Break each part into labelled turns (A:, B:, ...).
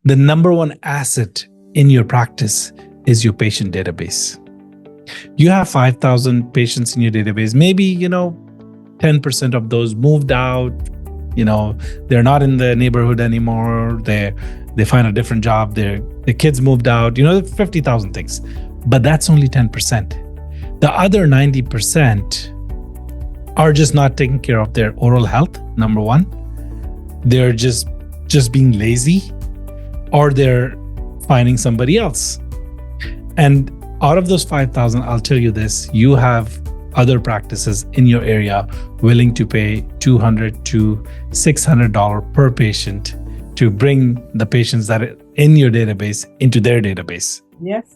A: The number one asset in your practice is your patient database. You have 5,000 patients in your database. Maybe, 10% of those moved out. They're not in the neighborhood anymore. They find a different job. Their kids moved out. 50,000 things. But that's only 10%. The other 90% are just not taking care of their oral health, number one. They're just being lazy, or they're finding somebody else. And out of those 5,000, I'll tell you this, you have other practices in your area willing to pay $200 to $600 per patient to bring the patients that are in your database into their database.
B: Yes.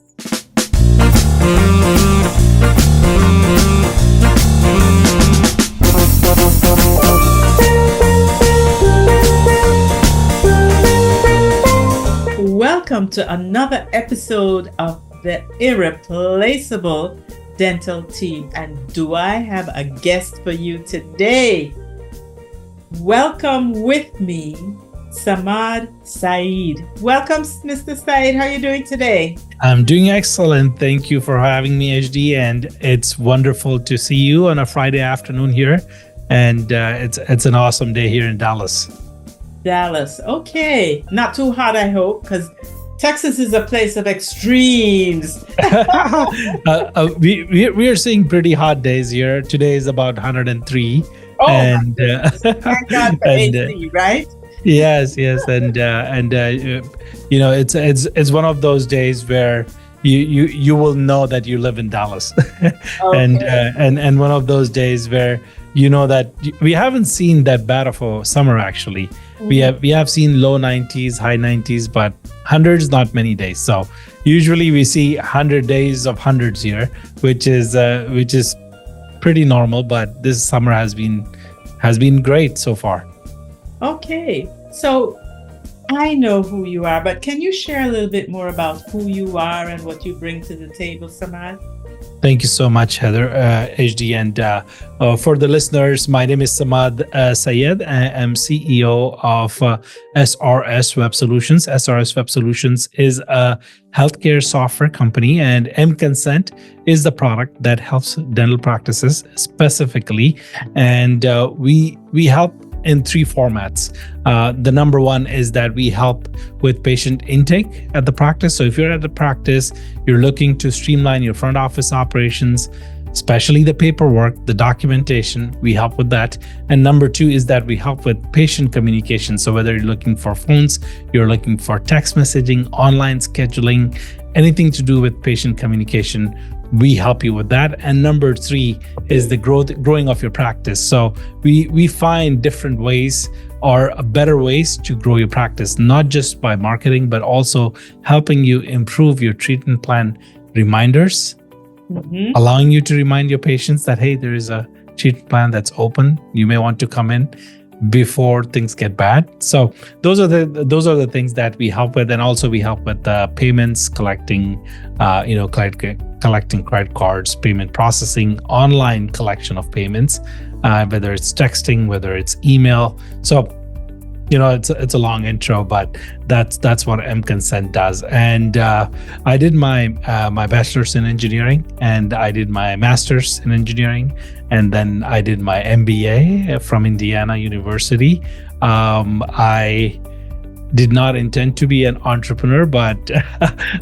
B: Welcome to another episode of the Irreplaceable Dental Team. And do I have a guest for you today? Welcome with me, Samad Syed. Welcome, Mr. Syed. How are you doing today?
A: I'm doing excellent. Thank you for having me, HD. And it's wonderful to see you on a Friday afternoon here. And it's an awesome day here in Dallas.
B: Dallas. Okay. Not too hot, I hope, because Texas is a place of extremes.
A: We are seeing pretty hot days here. Today is about 103.
B: Oh,
A: and
B: thank God for AC, right?
A: Yes, and it's one of those days where you will know that you live in Dallas.
B: Okay.
A: and one of those days where you know that we haven't seen that bad of a summer actually. Mm-hmm. We have seen low 90s, high 90s, but hundreds not many days. So usually we see 100 days of hundreds here, which is pretty normal, but this summer has been great so far.
B: Okay. So I know who you are, but can you share a little bit more about who you are and what you bring to the table, Samad?
A: Thank you so much, Heather, HD. And for the listeners, my name is Samad Syed. I am CEO of SRS Web Solutions. SRS Web Solutions is a healthcare software company, and mConsent is the product that helps dental practices specifically. And we help in three formats. The number one is that we help with patient intake at the practice. So if you're at the practice, you're looking to streamline your front office operations, especially the paperwork, the documentation, we help with that. And number two is that we help with patient communication. So whether you're looking for phones, you're looking for text messaging, online scheduling, anything to do with patient communication, we help you with that. And number three is the growing of your practice. So we find different ways or better ways to grow your practice, not just by marketing, but also helping you improve your treatment plan reminders, allowing you to remind your patients that, hey, there is a treatment plan that's open. You may want to come in before things get bad. So those are the things that we help with, and also we help with payments, collecting credit cards, payment processing, online collection of payments, whether it's texting, whether it's email. So it's a long intro, but that's what mConsent does. And I did my bachelor's in engineering, and I did my master's in engineering, and then I did my MBA from Indiana University. I did not intend to be an entrepreneur, but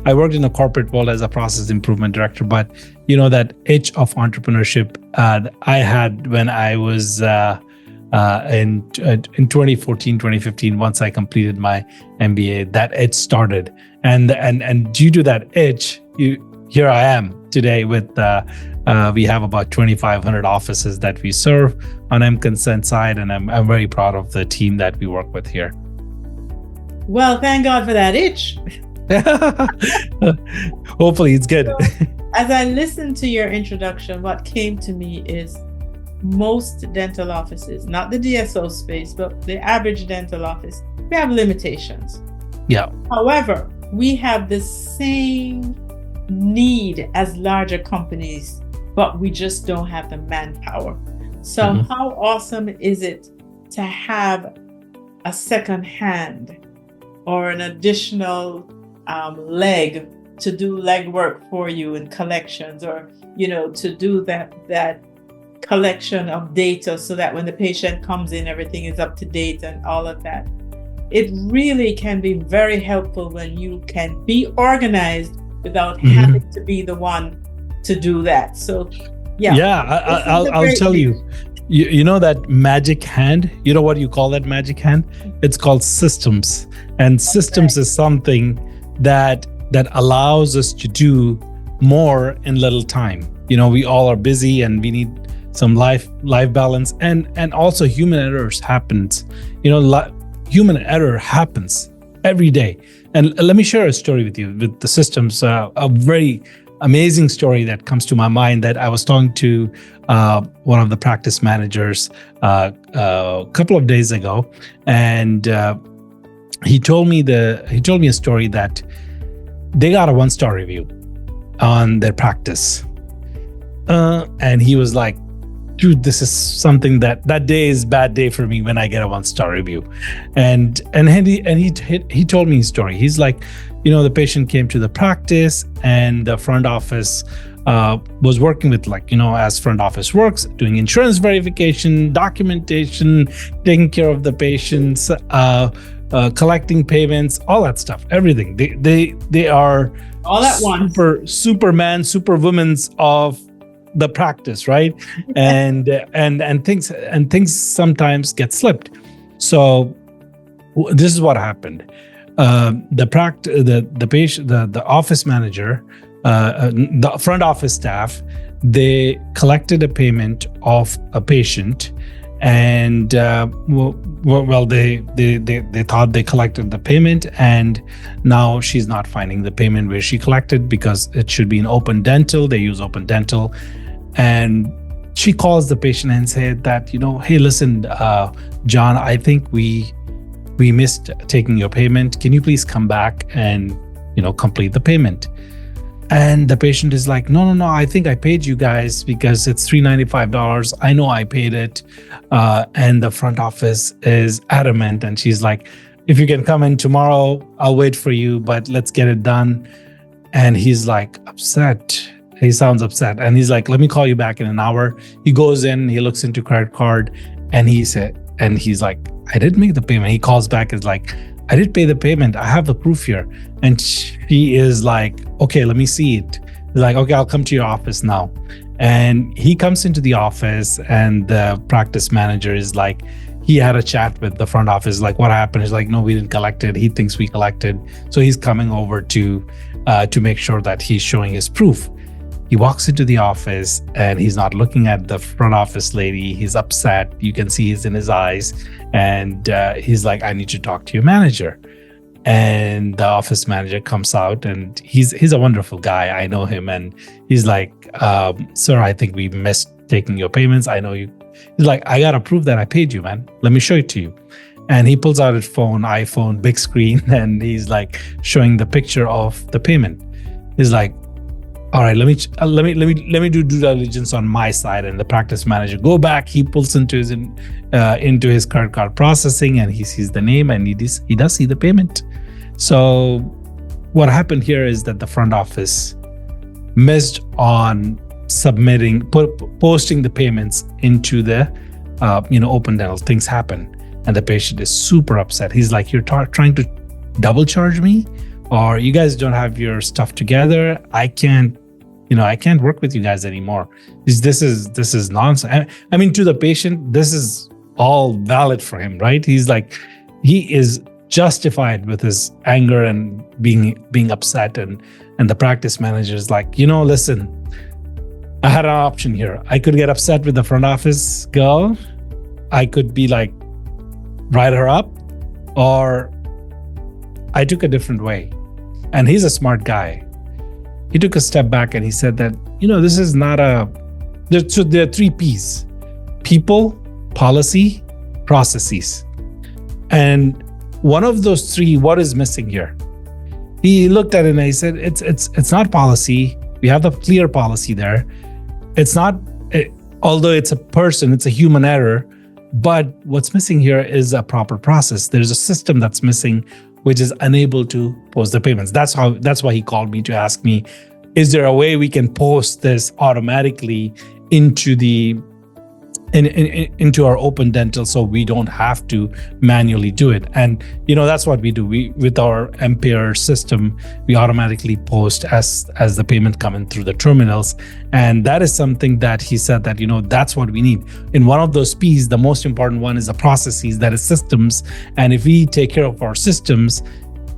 A: I worked in the corporate world as a process improvement director. But that itch of entrepreneurship I had when I was in 2014, 2015, once I completed my MBA, that itch started. And due to that itch, here I am today with, we have about 2,500 offices that we serve on mConsent side. And I'm very proud of the team that we work with here.
B: Well, thank God for that itch.
A: Hopefully it's good.
B: So, as I listened to your introduction, what came to me is most dental offices, not the DSO space, but the average dental office, we have limitations.
A: Yeah.
B: However, we have the same need as larger companies, but we just don't have the manpower. So how awesome is it to have a second hand or an additional leg to do legwork for you in collections, or to do that collection of data so that when the patient comes in, everything is up to date and all of that. It really can be very helpful when you can be organized without having to be the one to do that. So
A: I'll tell you. You know that magic hand? You know what you call that magic hand? It's called systems. And systems is something that allows us to do more in little time. We all are busy and we need some life balance, and also human errors happens. Human error happens every day. And let me share a story with you with the systems. A very amazing story that comes to my mind, that I was talking to one of the practice managers a couple of days ago, and he told me a story that they got a 1-star review on their practice, and he was like, dude, this is something that day is bad day for me when I get a 1-star review. And he told me his story. He's like, the patient came to the practice, and the front office was working with, as front office works, doing insurance verification, documentation, taking care of the patients, collecting payments, all that stuff, everything. They are
B: all at once.
A: Superman, superwomans of the practice, right? and things sometimes get slipped. So this is what happened. The patient, the office manager, the front office staff, they collected a payment of a patient, and they thought they collected the payment, and now she's not finding the payment where she collected, because it should be in Open Dental. They use Open Dental. And she calls the patient and said that, hey, listen, John, I think we missed taking your payment. Can you please come back and, complete the payment? And the patient is like, no, I think I paid you guys because it's $395. I know I paid it. And the front office is adamant. And she's like, if you can come in tomorrow, I'll wait for you, but let's get it done. And he's like upset. He sounds upset, and he's like, let me call you back in an hour. He goes in, he looks into credit card, and he's like, I did make the payment. He calls back, is like, I did pay the payment. I have the proof here. And she is like, okay, let me see it. He's like, okay, I'll come to your office now. And he comes into the office, and the practice manager is like, he had a chat with the front office, like, what happened? He's like, no, we didn't collect it. He thinks we collected. So he's coming over to make sure that he's showing his proof. He walks into the office, and he's not looking at the front office lady. He's upset. You can see it's in his eyes. And he's like, I need to talk to your manager. And the office manager comes out, and he's a wonderful guy. I know him. And he's like, sir, I think we missed taking your payments. I know you. He's like, I got to prove that I paid you, man. Let me show it to you. And he pulls out his iPhone, big screen, and he's like showing the picture of the payment. He's like, all right, let me do due diligence on my side. And the practice manager go back. He pulls into his credit card processing, and he sees the name, and he does see the payment. So what happened here is that the front office missed on posting the payments into the Open Dental. Things happen, and the patient is super upset. He's like, you're trying to double charge me, or you guys don't have your stuff together. I can't work with you guys anymore. This is nonsense. I mean, to the patient, this is all valid for him, right? He's like, he is justified with his anger and being upset. And the practice manager is like, listen, I had an option here. I could get upset with the front office girl. I could be like, write her up, or I took a different way. And he's a smart guy. He took a step back, and he said that, this is not there are 3 P's: people, policy, processes. And one of those 3, what is missing here? He looked at it and he said, it's not policy. We have the clear policy there. It's not, although it's a person, it's a human error, but what's missing here is a proper process. There's a system that's missing which is unable to post the payments. That's why he called me to ask me, is there a way we can post this automatically into the into our open dental so we don't have to manually do it? And that's what we do. We, with our MPR system, we automatically post as the payment coming through the terminals. And that is something that he said that that's what we need. In one of those P's, the most important one is the processes, that is systems. And if we take care of our systems,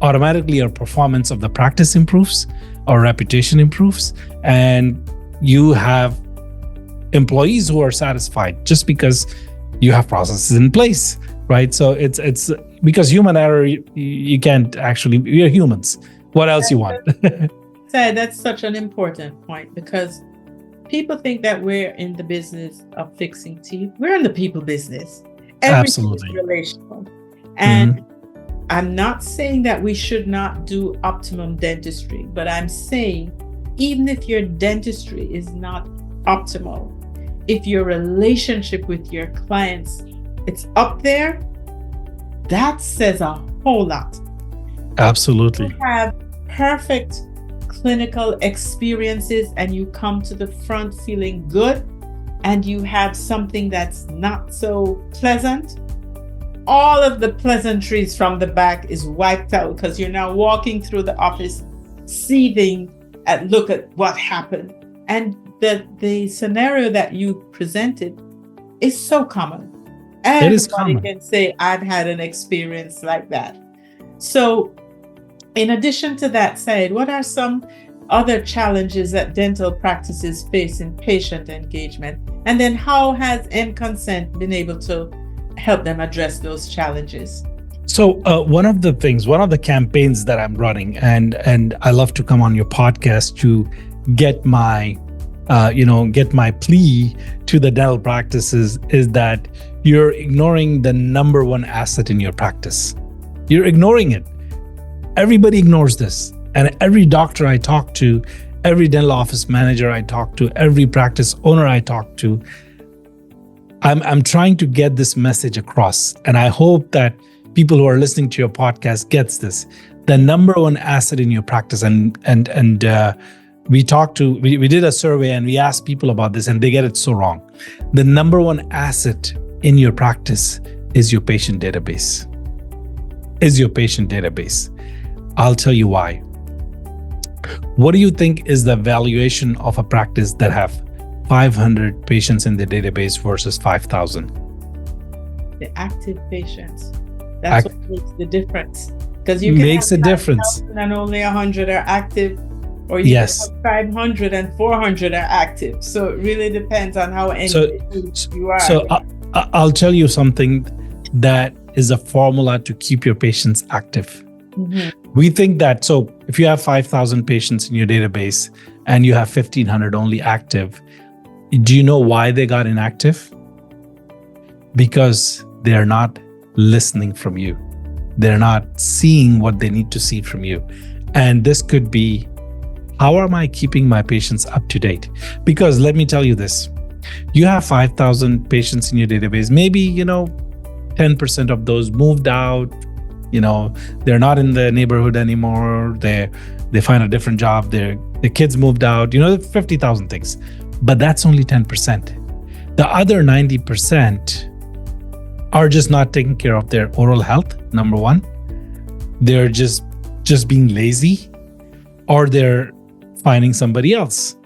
A: automatically our performance of the practice improves, our reputation improves, and you have employees who are satisfied just because you have processes in place, right? So it's because human error, you can't actually, we're humans. What else you want?
B: That's such an important point, because people think that we're in the business of fixing teeth. We're in the people business. Everything
A: Absolutely.
B: is relational. And I'm not saying that we should not do optimum dentistry, but I'm saying even if your dentistry is not optimal, if your relationship with your clients, it's up there, that says a whole lot.
A: Absolutely.
B: You have perfect clinical experiences and you come to the front feeling good, and you have something that's not so pleasant, all of the pleasantries from the back is wiped out, because you're now walking through the office seething at look at what happened. And the scenario that you presented is so common. Everybody
A: It is common.
B: can say, I've had an experience like that. So in addition to that, Syed, what are some other challenges that dental practices face in patient engagement? And then how has mConsent been able to help them address those challenges?
A: So one of the campaigns that I'm running, and I love to come on your podcast to get my plea to the dental practices, is that you're ignoring the number one asset in your practice. You're ignoring it. Everybody ignores this. And every doctor I talk to, every dental office manager I talk to, every practice owner I talk to, I'm trying to get this message across. And I hope that people who are listening to your podcast gets this. The number one asset in your practice, and we did a survey and we asked people about this, and they get it so wrong. The number one asset in your practice is your patient database. I'll tell you why. What do you think is the valuation of a practice that have 500 patients in the database versus 5,000?
B: The active patients. That's what makes the difference. Because you can
A: makes
B: have
A: a difference.
B: And only 100 are active, or you can have 500 and 400 are active. So it really depends on how engaged you are.
A: So I'll tell you something that is a formula to keep your patients active.
B: Mm-hmm.
A: We think that, so if you have 5,000 patients in your database and you have 1,500 only active, do you know why they got inactive? Because they're not listening from you. They're not seeing what they need to see from you. And this could be, how am I keeping my patients up to date? Because let me tell you this, you have 5,000 patients in your database. Maybe, 10% of those moved out, they're not in the neighborhood anymore. They find a different job. Their kids moved out, 50,000 things. But that's only 10%. The other 90% are just not taking care of their oral health, number one. They're just being lazy, or they're finding somebody else.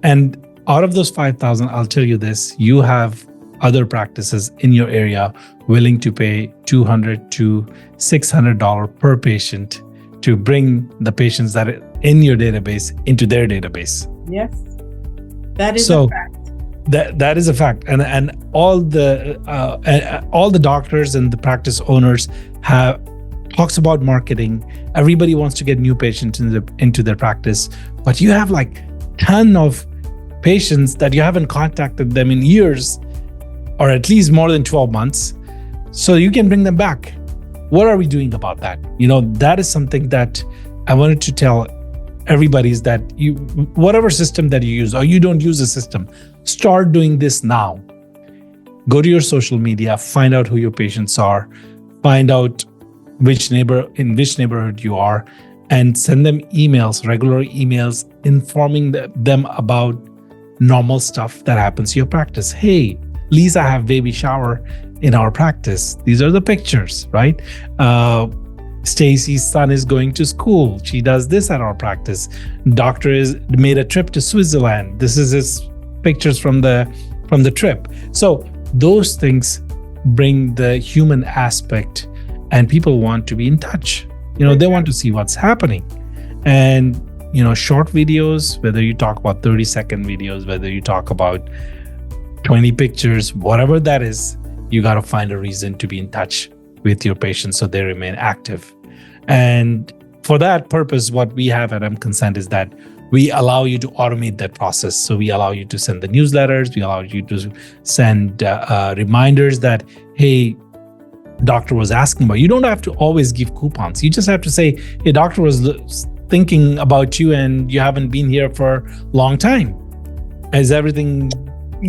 A: And out of those 5,000, I'll tell you this, you have other practices in your area willing to pay $200 to $600 per patient to bring the patients that are in your database into their database.
B: Yes, that is a fact.
A: That is a fact, and all the doctors and the practice owners have talks about marketing. Everybody wants to get new patients into their practice, but you have like ton of patients that you haven't contacted them in years, or at least more than 12 months, so you can bring them back. What are we doing about that? That is something that I wanted to tell everybody, is that whatever system that you use, or you don't use a system, start doing this now. Go to your social media, find out who your patients are, find out which neighborhood you are, and send them regular emails, informing them about normal stuff that happens to your practice. Hey, Lisa have baby shower in our practice. These are the pictures, right? Stacy's son is going to school. She does this at our practice. Doctor is made a trip to Switzerland. This is his pictures from the trip. So those things bring the human aspect, and people want to be in touch. They want to see what's happening. And short videos, whether you talk about 30-second videos, whether you talk about 20 pictures, whatever that is, you got to find a reason to be in touch with your patients so they remain active. And for that purpose, what we have at mConsent is that we allow you to automate that process. So we allow you to send the newsletters. We allow you to send reminders that, hey, doctor was asking about. You don't have to always give coupons. You just have to say, hey, doctor was thinking about you and you haven't been here for a long time. Is everything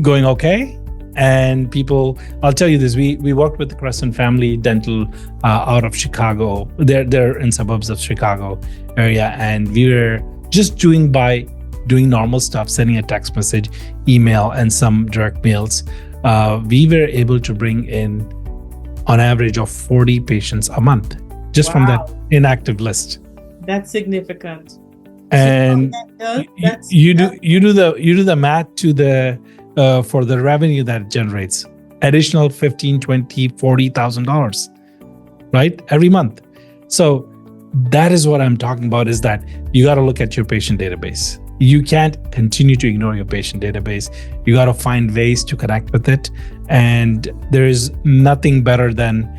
A: going okay? And people, I'll tell you this, we worked with the Crescent Family Dental out of Chicago. They're in suburbs of Chicago area. And we were just doing normal stuff, sending a text message, email, and some direct mails. We were able to bring in on average of 40 patients a month, just from that inactive list.
B: That's significant.
A: And you do the math to the for the revenue that it generates, additional $15,000, $20,000, $40,000, right? Every month. So that is what I'm talking about, is that you got to look at your patient database. You can't continue to ignore your patient database. You got to find ways to connect with it. And there is nothing better than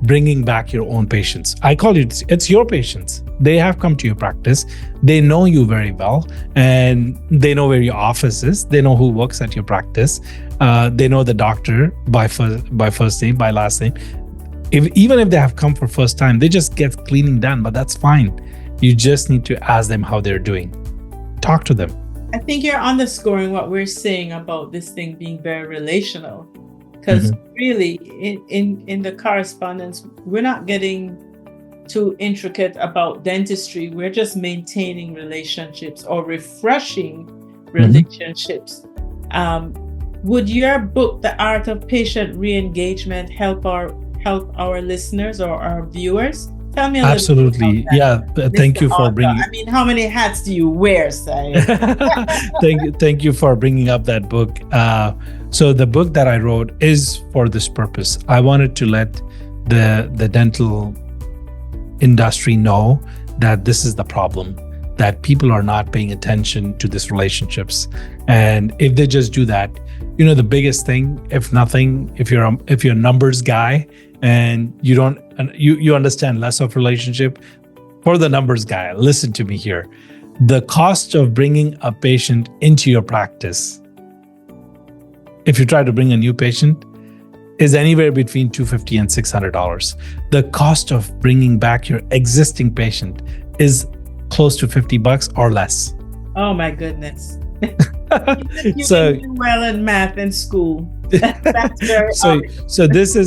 A: bringing back your own patients. I call it's your patients. They have come to your practice. They know you very well, and they know where your office is. They know who works at your practice. They know the doctor by first name, by last name. Even if they have come for first time, they just get cleaning done, but that's fine. You just need to ask them how they're doing. Talk to them.
B: I think you're underscoring what we're saying about this thing being very relational. Because really, in the correspondence, we're not getting too intricate about dentistry. We're just maintaining relationships or refreshing relationships. Would your book, The Art of Patient Re-engagement, help our listeners or our viewers? Tell me a
A: Absolutely.
B: little bit about that.
A: Yeah. Thank you for bringing.
B: I mean, how many hats do you wear, Syed?
A: Thank you for bringing up that book. So the book that I wrote is for this purpose. I wanted to let the dental industry know that this is the problem, that people are not paying attention to these relationships. And if they just do that, the biggest thing, if nothing, if you're a numbers guy and you understand less of relationship, for the numbers guy, listen to me here. The cost of bringing a patient into your practice, if you try to bring a new patient, is anywhere between $250 and $600. The cost of bringing back your existing patient is close to $50 or less.
B: Oh my goodness. You didn't do well in math in school. That's very
A: so this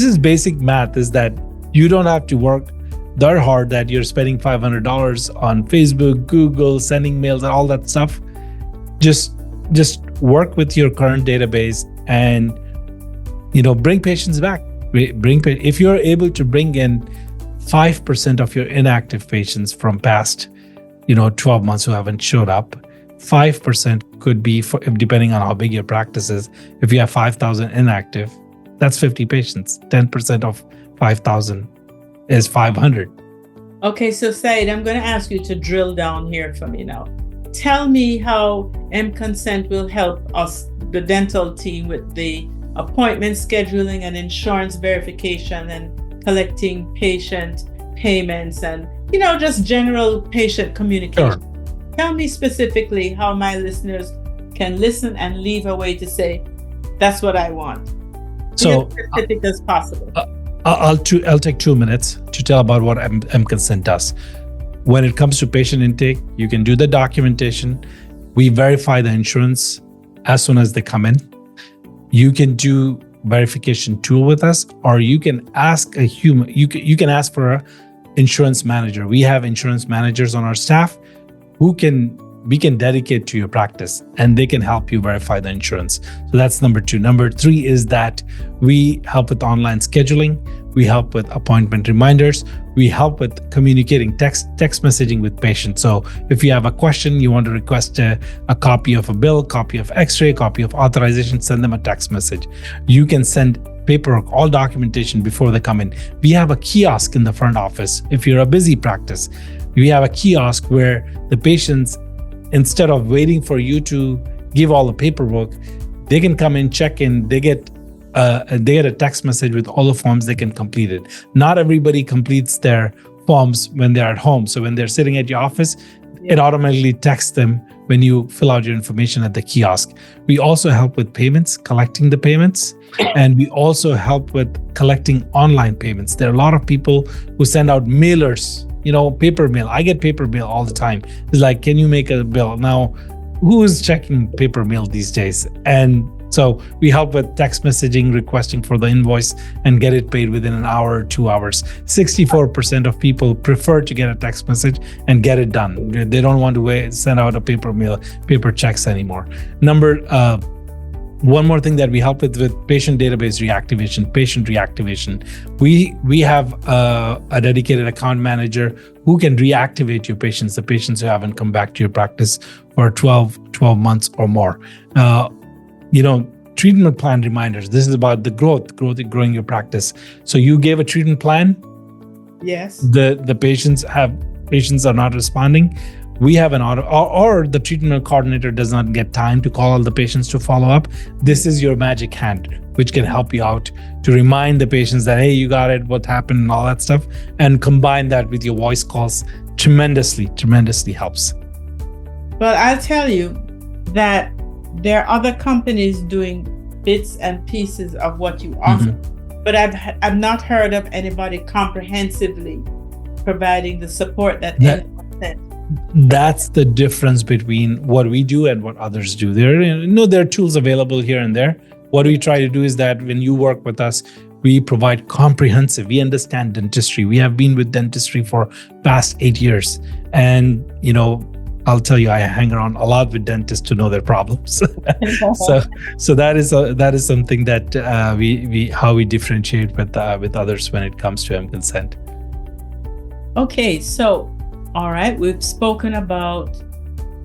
A: is basic math, is that you don't have to work that hard, that you're spending $500 on Facebook, Google, sending mails, and all that stuff. Just work with your current database and bring patients back. If you're able to bring in 5% of your inactive patients from past 12 months who haven't showed up, 5% could be, depending on how big your practice is. If you have 5,000 inactive, that's 50 patients. 10% of 5,000 is 500.
B: Okay, so Syed, I'm going to ask you to drill down here for me now. Tell me how mConsent will help us, the dental team, with the appointment scheduling and insurance verification and collecting patient payments and, just general patient communication.
A: Sure.
B: Tell me specifically how my listeners can listen and leave a way to say, that's what I want.
A: So
B: as specific as possible.
A: I'll take 2 minutes to tell about what mConsent does. When it comes to patient intake, you can do the documentation. We verify the insurance as soon as they come in. You can do verification tool with us, or you can ask a human. You can ask for a insurance manager. We have insurance managers on our staff who we can dedicate to your practice, and they can help you verify the insurance. So that's number 2. Number 3 is that we help with online scheduling. We help with appointment reminders. We help with communicating text messaging with patients. So if you have a question, you want to request a copy of a bill, copy of x-ray, copy of authorization, send them a text message. You can send paperwork, all documentation before they come in. We have a kiosk in the front office. If you're a busy practice, we have a kiosk where the patients, instead of waiting for you to give all the paperwork, they can come in, check in, they get a text message with all the forms they can complete it. Not everybody completes their forms when they're at home. So when they're sitting at your office, it automatically texts them when you fill out your information at the kiosk. We also help with payments, collecting the payments, and we also help with collecting online payments. There are a lot of people who send out mailers, paper mail. I get paper mail all the time. It's like, can you make a bill? Now, who is checking paper mail these days? And so we help with text messaging, requesting for the invoice, and get it paid within an hour or 2 hours. 64% of people prefer to get a text message and get it done. They don't want to send out a paper checks anymore. One more thing that we help with patient database reactivation, patient reactivation. We have a dedicated account manager who can reactivate your patients, the patients who haven't come back to your practice for 12 months or more. Treatment plan reminders. This is about the growing your practice. So you gave a treatment plan.
B: Yes.
A: The patients are not responding. We have an auto, or the treatment coordinator does not get time to call all the patients to follow up. This is your magic hand, which can help you out to remind the patients that, hey, you got it, what happened, and all that stuff, and combine that with your voice calls. Tremendously helps.
B: Well, I'll tell you that there are other companies doing bits and pieces of what you offer, but I've not heard of anybody comprehensively providing the support that mConsent.
A: That's the difference between what we do and what others do. There are tools available here and there. What we try to do is that when you work with us, we provide comprehensive. We understand dentistry. We have been with dentistry for past 8 years, and I'll tell you, I hang around a lot with dentists to know their problems. So that is something that how we differentiate with others when it comes to mConsent.
B: Okay, so all right, we've spoken about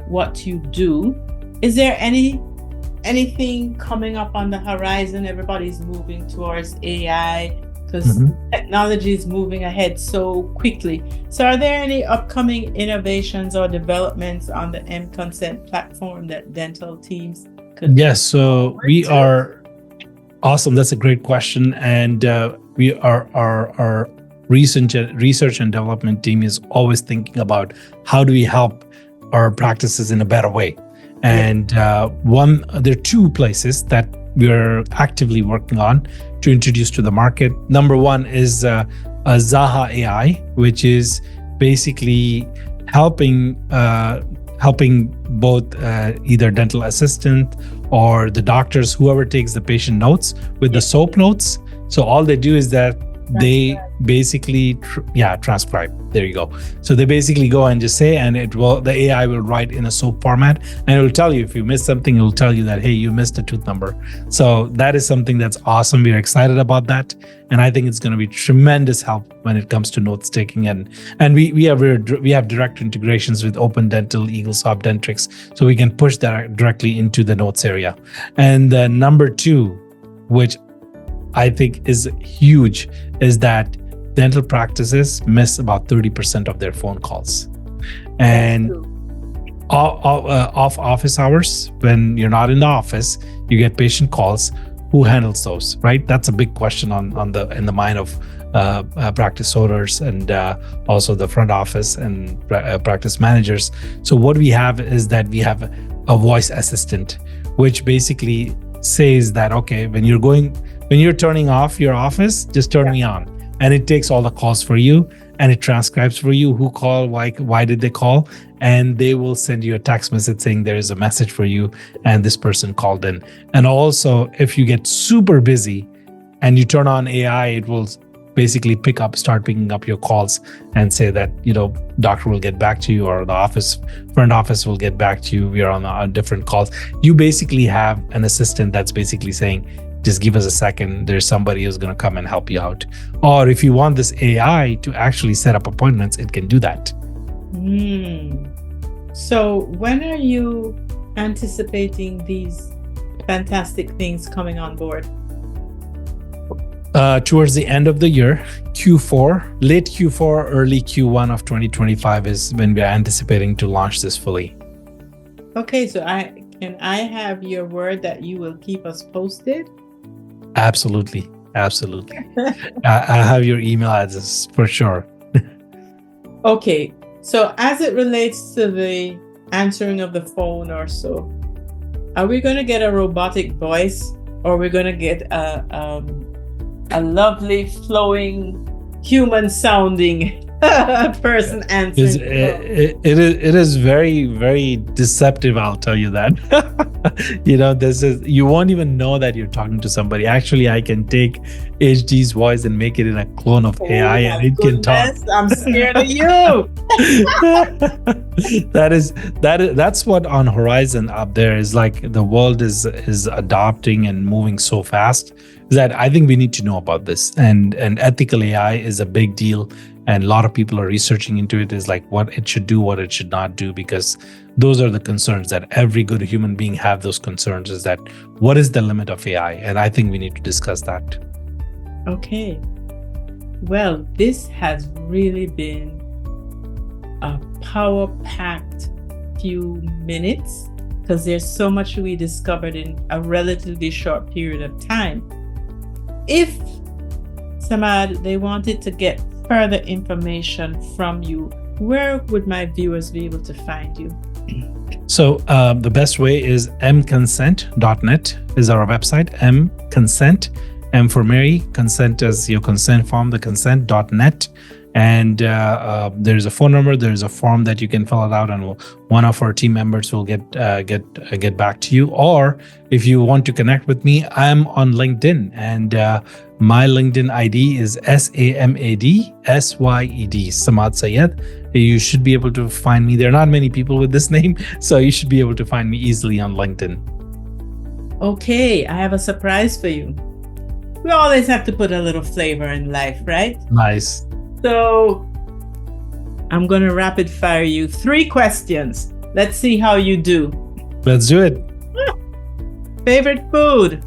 B: what you do. Is there anything coming up on the horizon? Everybody's moving towards AI because technology is moving ahead so quickly. So are there any upcoming innovations or developments on the mConsent platform that dental teams could?
A: Yes, so we are awesome. That's a great question. And we are our research and development team is always thinking about how do we help our practices in a better way. And there are 2 places that we're actively working on to introduce to the market. Number 1 is Zaha AI, which is basically helping both either dental assistant or the doctors, whoever takes the patient notes with the SOAP notes. So all they do is that they basically transcribe. There you go. So they basically go and just say, and the AI will write in a SOAP format, and it will tell you if you missed something. It will tell you that, hey, you missed a tooth number. So that is something that's awesome. We're excited about that, and I think it's going to be tremendous help when it comes to notes taking. And we have direct integrations with Open Dental, EagleSoft, Dentrix, so we can push that directly into the notes area. And number 2, which I think is huge, is that dental practices miss about 30% of their phone calls. And off office hours, when you're not in the office, you get patient calls. Who handles those, right? That's a big question in the mind of practice owners and also the front office and practice managers. So what we have is that we have a voice assistant, which basically says that, okay, when you're turning off your office, just turn me on. And it takes all the calls for you. and it transcribes for you who called, why did they call, and they will send you a text message saying there is a message for you and this person called in. And also, if you get super busy and you turn on AI, it will basically start picking up your calls and say that, doctor will get back to you, or the front office will get back to you. We are on different calls. You basically have an assistant that's basically saying, just give us a second. There's somebody who's going to come and help you out. Or if you want this AI to actually set up appointments, it can do that.
B: So when are you anticipating these fantastic things coming on board?
A: Towards the end of the year, Q4, late Q4, early Q1 of 2025 is when we're anticipating to launch this fully.
B: Okay, so can I have your word that you will keep us posted?
A: Absolutely. I have your email address for sure.
B: Okay, so as it relates to the answering of the phone or so, are we going to get a robotic voice, or are we going to get a lovely, flowing, human-sounding person answering?
A: It is very, very deceptive. I'll tell you that. You won't even know that you're talking to somebody. Actually, I can take HD's voice and make it in a clone of AI, and it can talk.
B: I'm scared of you.
A: That's what on horizon up there is. Like, the world is adopting and moving so fast that I think we need to know about this. And ethical AI is a big deal. And a lot of people are researching into it, is like what it should do, what it should not do, because those are the concerns that every good human being have. Those concerns is that what is the limit of AI? And I think we need to discuss that.
B: Okay. Well, this has really been a power-packed few minutes, because there's so much we discovered in a relatively short period of time. If, Samad, they wanted to get further information from you, where would my viewers be able to find you?
A: So the best way is mConsent.net is our website. mConsent, M for Mary, consent as your consent form, the consent.net. And there's a phone number, there's a form that you can fill it out, and one of our team members will get back to you. Or if you want to connect with me, I'm on LinkedIn, and my LinkedIn ID is SAMAD SYED, Samad Syed. You should be able to find me. There are not many people with this name, so you should be able to find me easily on LinkedIn.
B: Okay, I have a surprise for you. We always have to put a little flavor in life, right?
A: Nice.
B: So I'm going to rapid fire you 3 questions. Let's see how you do.
A: Let's do it.
B: Favorite food?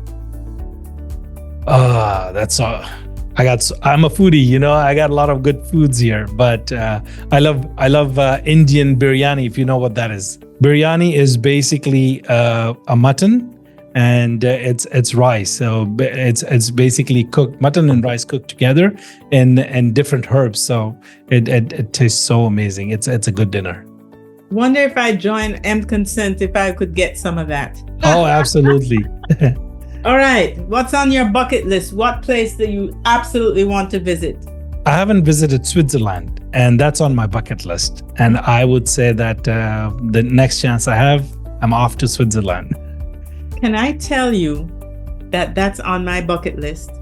A: That's all. I'm a foodie, I got a lot of good foods here, but I love Indian biryani, if you know what that is. Biryani is basically a mutton, and it's rice. So it's basically cooked mutton and rice cooked together and different herbs. So it tastes so amazing. It's a good dinner.
B: Wonder if I join mConsent, if I could get some of that.
A: Oh, absolutely.
B: All right. What's on your bucket list? What place do you absolutely want to visit?
A: I haven't visited Switzerland, and that's on my bucket list. And I would say that the next chance I have, I'm off to Switzerland.
B: Can I tell you that that's on my bucket list?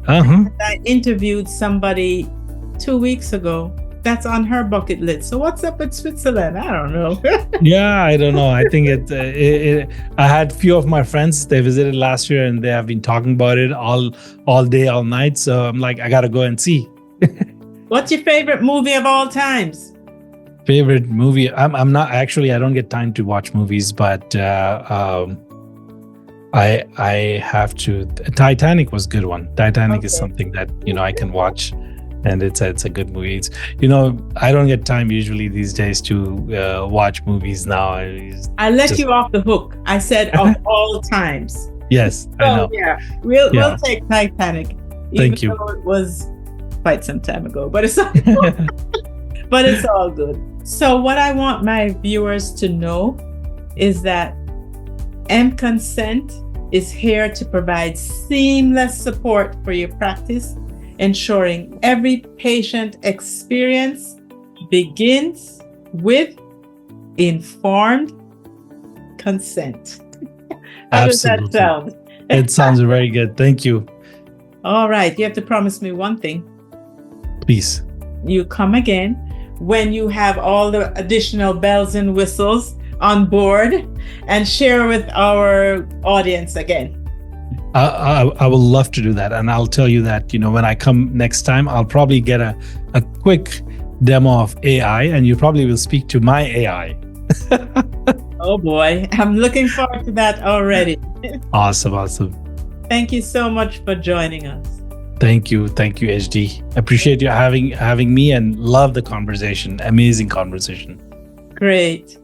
B: I interviewed somebody 2 weeks ago. That's on her bucket list. So what's up with Switzerland? I don't know.
A: Yeah, I don't know. I think I had a few of my friends, they visited last year, and they have been talking about it all day, all night. So I'm like, I got to go and see.
B: What's your favorite movie of all times?
A: Favorite movie? I'm not actually, I don't get time to watch movies, but I have to. Titanic was a good one. Titanic is something that I can watch, and it's a good movie. I don't get time usually these days to watch movies now.
B: I let you off the hook. I said of all times.
A: Yes, I know.
B: Yeah, we'll take Titanic.
A: Thank you.
B: Though it was quite some time ago, but it's all good. But it's all good. So what I want my viewers to know is that mConsent is here to provide seamless support for your practice. ensuring every patient experience begins with informed consent. How does that
A: Absolutely.
B: sound?
A: It sounds very good. Thank you.
B: All right, you have to promise me one thing.
A: Please.
B: You come again when you have all the additional bells and whistles on board and share with our audience again.
A: I will love to do that. And I'll tell you that, when I come next time, I'll probably get a quick demo of AI, and you probably will speak to my AI.
B: Oh boy, I'm looking forward to that already.
A: Awesome.
B: Thank you so much for joining us.
A: Thank you, HD. Appreciate you having me, and love the conversation. Amazing conversation.
B: Great.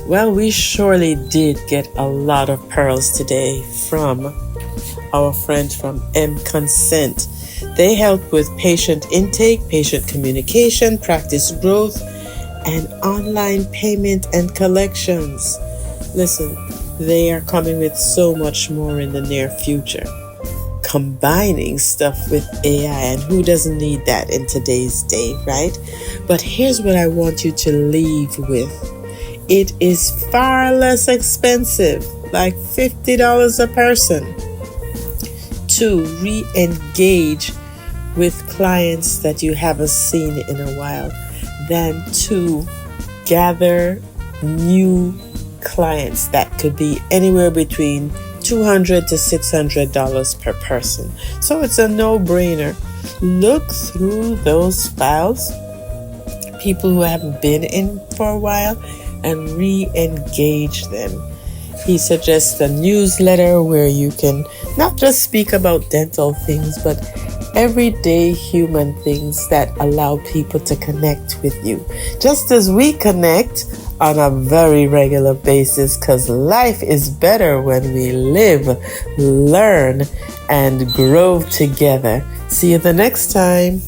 B: Well, we surely did get a lot of pearls today from our friends from mConsent. They help with patient intake, patient communication, practice growth, and online payment and collections. Listen, they are coming with so much more in the near future. Combining stuff with AI, and who doesn't need that in today's day, right? But here's what I want you to leave with. It is far less expensive, like $50 a person, to re-engage with clients that you haven't seen in a while than to gather new clients that could be anywhere between $200 to $600 per person. So it's a no-brainer. Look through those files, people who haven't been in for a while, and re-engage them. He suggests a newsletter where you can not just speak about dental things, but everyday human things that allow people to connect with you, just as we connect on a very regular basis, because life is better when we live, learn, and grow together. See you the next time.